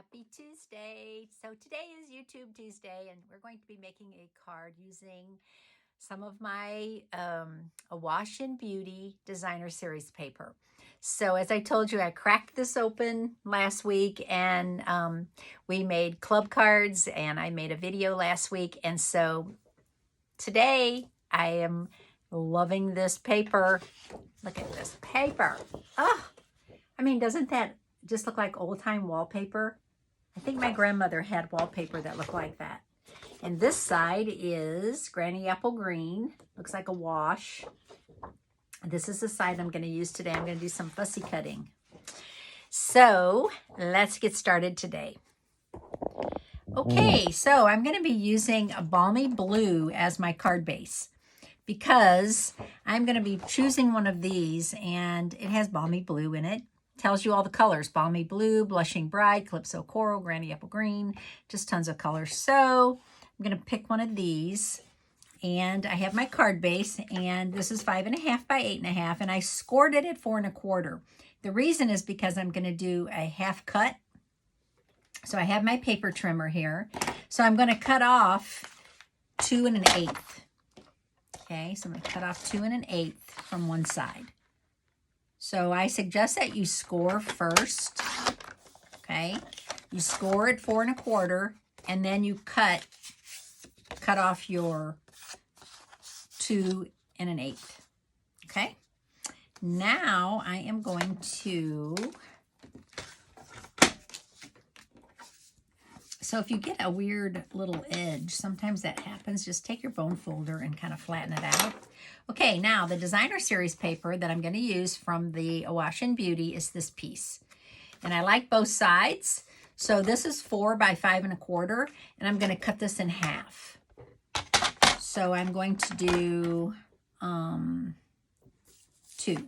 Happy Tuesday. So today is YouTube Tuesday and we're going to be making a card using some of my Awash In Beauty designer series paper. So as I told you, I cracked this open last week and we made club cards and I made a video last week. And so today I am loving this paper. Look at this paper. Oh, I mean, doesn't that just look like old-time wallpaper? I think my grandmother had wallpaper that looked like that. And this side is Granny Apple Green. Looks like a wash. This is the side I'm going to use today. I'm going to do some fussy cutting. So let's get started today. Okay, so I'm going to be using a Balmy Blue as my card base because I'm going to be choosing one of these and it has Balmy Blue in it. Tells you all the colors: Balmy Blue, Blushing Bride, Calypso Coral, Granny Apple Green, just tons of colors. So I'm going to pick one of these, and I have my card base, and this is 5.5 by 8.5, and I scored it at 4 1/4. The reason is because I'm going to do a half cut. So I have my paper trimmer here. So I'm going to cut off 2 1/8. Okay, so I'm going to cut off 2 1/8 from one side. So I suggest that you score first, okay? You score at 4 1/4, and then you cut off your 2 1/8, okay? Now I am going to, so if you get a weird little edge, sometimes that happens, just take your bone folder and kind of flatten it out. Okay, now the designer series paper that I'm going to use from the Awash In Beauty is this piece. And I like both sides. So this is 4 by 5 1/4, and I'm going to cut this in half. So I'm going to do 2.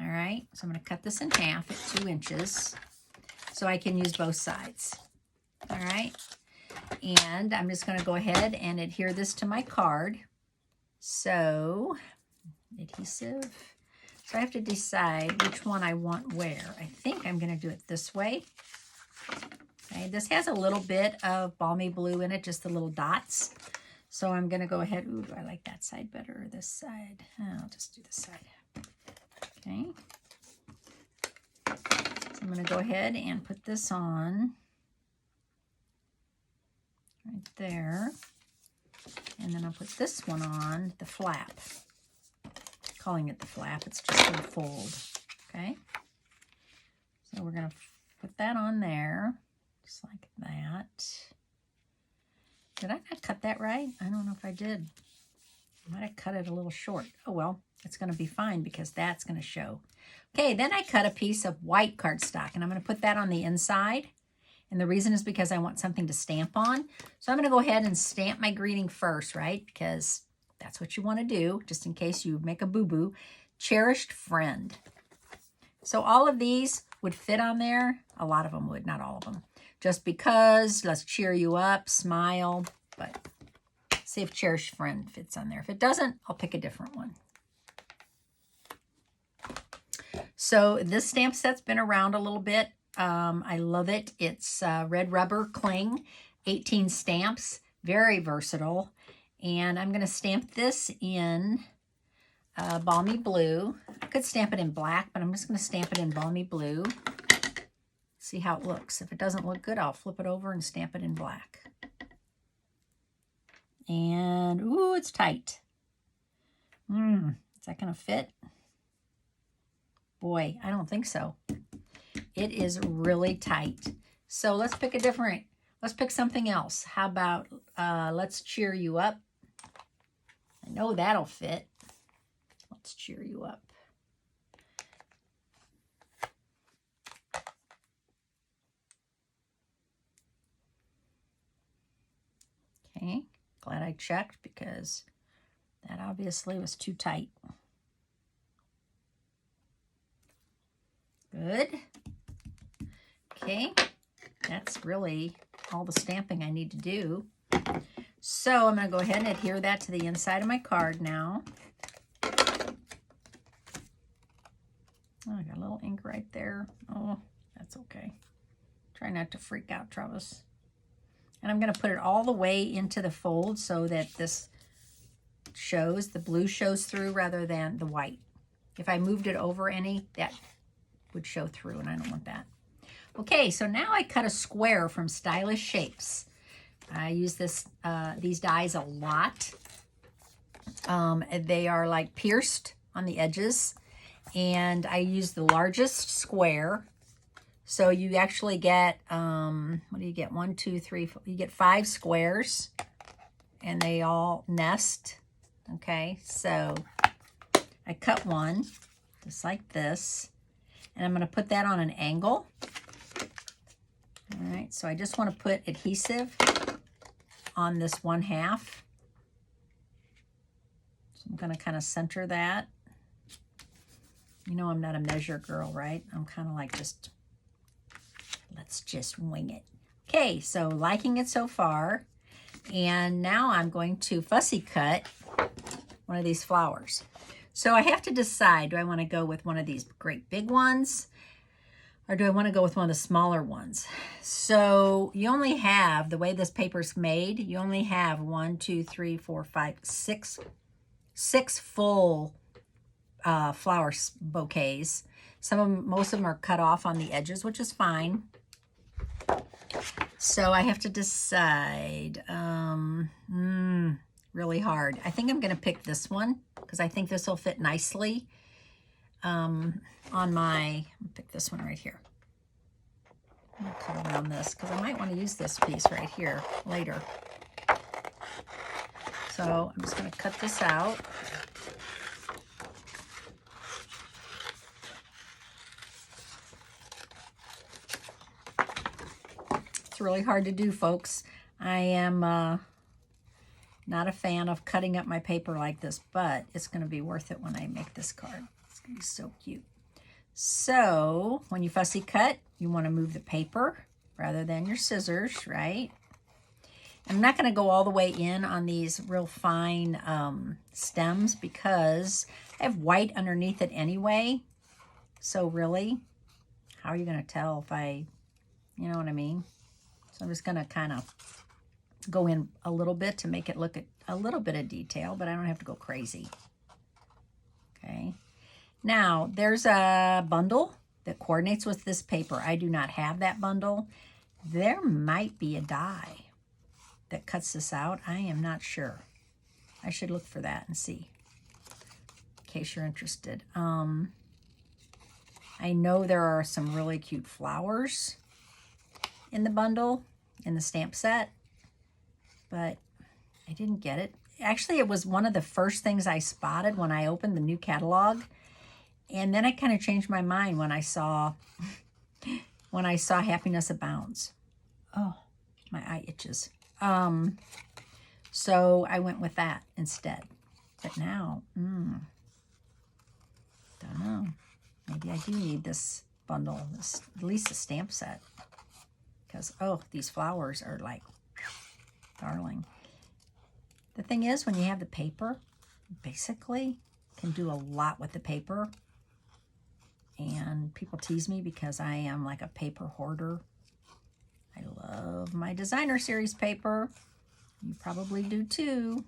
All right, so I'm going to cut this in half at 2 inches so I can use both sides. All right, and I'm just going to go ahead and adhere this to my card. So, adhesive. So I have to decide which one I want where. I think I'm going to do it this way. Okay, this has a little bit of Balmy Blue in it, just the little dots. So I'm going to go ahead. Ooh, do I like that side better or this side? I'll just do this side. Okay. So I'm going to go ahead and put this on right there. And then I'll put this one on the flap. Calling it the flap, it's just a fold. Okay. So we're going to put that on there, just like that. Did I not cut that right? I don't know if I did. I might have cut it a little short. Oh well, it's going to be fine because that's going to show. Okay, then I cut a piece of white cardstock, and I'm going to put that on the inside. And the reason is because I want something to stamp on. So I'm going to go ahead and stamp my greeting first, right? Because that's what you want to do, just in case you make a boo-boo. Cherished friend. So all of these would fit on there. A lot of them would, not all of them. Just because, let's cheer you up, smile. But see if cherished friend fits on there. If it doesn't, I'll pick a different one. So this stamp set's been around a little bit. I love it. It's red rubber cling, 18 stamps, very versatile. And I'm going to stamp this in Balmy Blue. I could stamp it in black, but I'm just going to stamp it in Balmy Blue. See how it looks. If it doesn't look good, I'll flip it over and stamp it in black. And, ooh, it's tight. Is that going to fit? Boy, I don't think so. It is really tight. So let's pick let's pick something else. How about, let's cheer you up. I know that'll fit. Let's cheer you up. Okay, glad I checked because that obviously was too tight. Good. Okay, that's really all the stamping I need to do. So I'm going to go ahead and adhere that to the inside of my card now. Oh, I got a little ink right there. Oh, that's okay. Try not to freak out, Trevis. And I'm going to put it all the way into the fold so that this shows, the blue shows through rather than the white. If I moved it over any, that would show through, and I don't want that. Okay, so now I cut a square from Stylish Shapes. I use these dies a lot. They are like pierced on the edges, and I use the largest square. So you actually get, what do you get? 1, 2, 3, 4, you get 5 squares, and they all nest. Okay, so I cut one just like this, and I'm going to put that on an angle. All right, so I just want to put adhesive on this 1/2. So I'm going to kind of center that. You know I'm not a measure girl, right? I'm kind of like just, let's just wing it. Okay, so liking it so far. And now I'm going to fussy cut one of these flowers. So I have to decide, do I want to go with one of these great big ones, or do I want to go with one of the smaller ones? So you only have, the way this paper's made, you only have 1, 2, 3, 4, 5, 6 full flower bouquets. Most of them are cut off on the edges, which is fine. So I have to decide, really hard. I think I'm going to pick this one because I think this will fit nicely on my, pick this one right here. I'm going to cut around this because I might want to use this piece right here later. So I'm just going to cut this out. It's really hard to do, folks. I am not a fan of cutting up my paper like this, but it's going to be worth it when I make this card. It's going to be so cute. So when you fussy cut, you want to move the paper rather than your scissors, right? I'm not going to go all the way in on these real fine stems because I have white underneath it anyway. So really, how are you going to tell if I, you know what I mean? So I'm just going to kind of go in a little bit to make it look at a little bit of detail, but I don't have to go crazy. Okay. Now, there's a bundle that coordinates with this paper. I do not have that bundle. There might be a die that cuts this out. I am not sure. I should look for that and see, in case you're interested. I know there are some really cute flowers in the bundle, in the stamp set, but I didn't get it. Actually, it was one of the first things I spotted when I opened the new catalog. And then I kind of changed my mind when I saw Happiness Abounds. Oh, my eye itches. So I went with that instead. But now, don't know. Maybe I do need this bundle, at least a stamp set. Because, oh, these flowers are like, darling. The thing is, when you have the paper, basically can do a lot with the paper. And people tease me because I am like a paper hoarder. I love my designer series paper. You probably do too.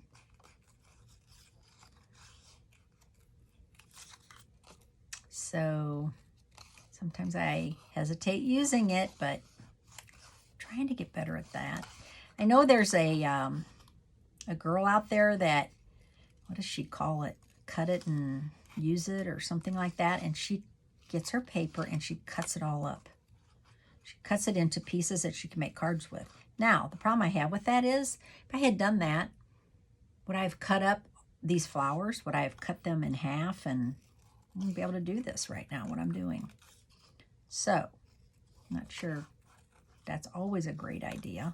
So sometimes I hesitate using it, but I'm trying to get better at that. I know there's a girl out there that, what does she call it? Cut it and use it or something like that. And she gets her paper and she cuts it all up. She cuts it into pieces that she can make cards with. Now, the problem I have with that is, if I had done that, would I have cut up these flowers? Would I have cut them in half? And I wouldn't be able to do this right now, what I'm doing. So, I'm not sure that's always a great idea.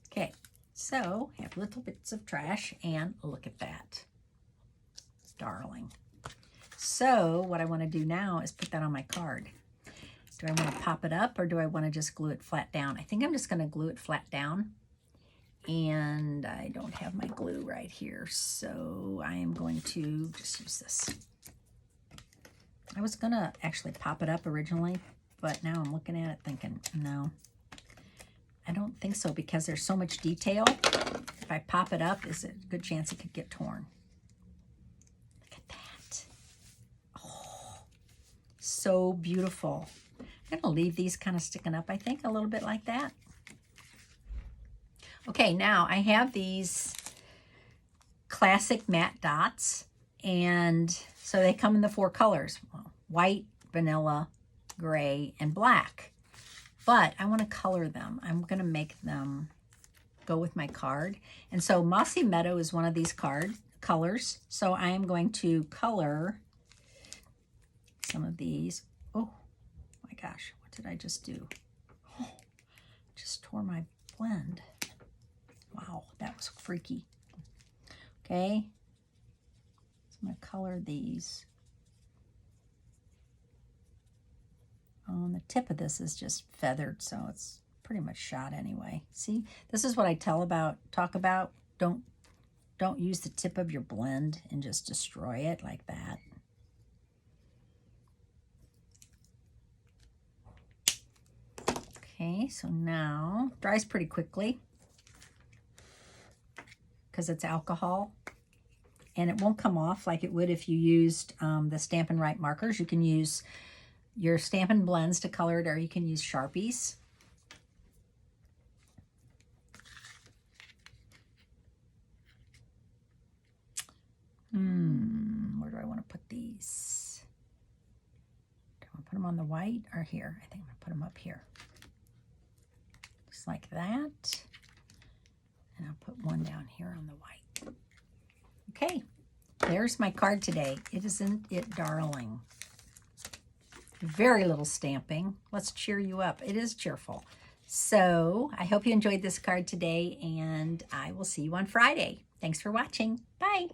Okay, so I have little bits of trash, and look at that. Darling. So, what I want to do now is put that on my card. Do I want to pop it up, or do I want to just glue it flat down? I think I'm just going to glue it flat down. And I don't have my glue right here, so I am going to just use this. I was going to actually pop it up originally, but now I'm looking at it thinking, no, I don't think so, because there's so much detail. If I pop it up, there's a good chance it could get torn. Look at that. Oh, so beautiful. I'm going to leave these kind of sticking up, I think, a little bit like that. Okay, now I have these classic matte dots, and so they come in the 4 colors: white, vanilla, gray, and black. But I want to color them. I'm going to make them go with my card. And so Mossy Meadow is one of these colors. So I am going to color some of these. Oh my gosh, what did I just do? Oh, just tore my blend. Wow, that was freaky. Okay, so I'm going to color these. Oh, and the tip of this is just feathered, so it's pretty much shot anyway. See, this is what I talk about. Don't use the tip of your blend and just destroy it like that. Okay, so now dries pretty quickly because it's alcohol, and it won't come off like it would if you used the Stampin' Right markers. You can use your Stampin' blends to color it, or you can use Sharpies. Where do I want to put these? Do I want to put them on the white or here? I think I'm going to put them up here. Just like that. And I'll put one down here on the white. Okay, there's my card today. Isn't it darling? Very little stamping. Let's cheer you up. It is cheerful. So I hope you enjoyed this card today, and I will see you on Friday. Thanks for watching. Bye.